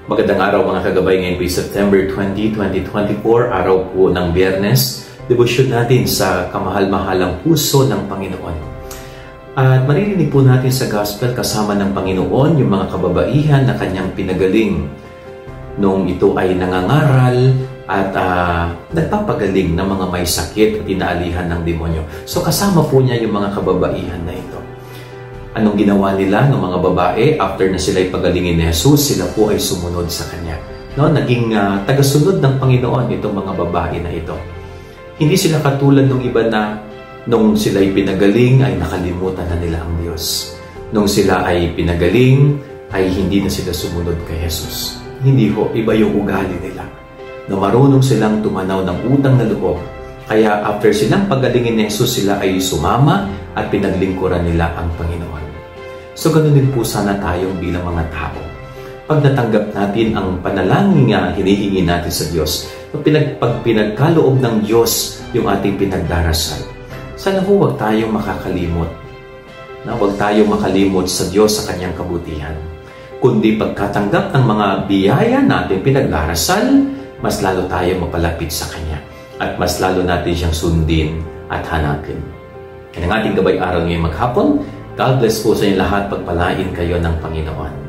Magandang araw mga kagabay, ngayon po September 20, 2024, araw po ng Biyernes. Debosyon natin sa kamahal-mahalang puso ng Panginoon. At maririnig po natin sa Gospel kasama ng Panginoon yung mga kababaihan na kanyang pinagaling nung ito ay nangangaral at nagpapagaling ng mga may sakit at inaalihan ng demonyo. So kasama po niya yung mga kababaihan na ito. Anong ginawa nila ng mga babae after na sila ipagalingin ni Jesus? Sila po ay sumunod sa Kanya. No? Naging tagasunod ng Panginoon itong mga babae na ito. Hindi sila katulad ng iba na nung sila ay pinagaling ay nakalimutan na nila ang Diyos. Nung sila ay pinagaling ay hindi na sila sumunod kay Jesus. Hindi ho, iba yung ugali nila. Na marunong silang tumanaw ng utang na loob. Kaya after silang pagalingin ni Jesus, sila ay sumama at pinaglingkuran nila ang Panginoon. So ganoon din po sana tayong bilang mga tao. Pag natanggap natin ang panalangin nga hinihingi natin sa Diyos, pag pinagkaloob ng Diyos yung ating pinagdarasal, sana ho huwag tayong makakalimot. Huwag tayong makalimot sa Diyos sa Kanyang kabutihan. Kundi pagkatanggap ng mga biyaya natin pinagdarasal, mas lalo tayong mapalapit sa Kanya. At mas lalo natin siyang sundin at hanapin. Yan ang ating gabay araw ngayong maghapon. God bless po sa inyo lahat. Pagpalain kayo ng Panginoon.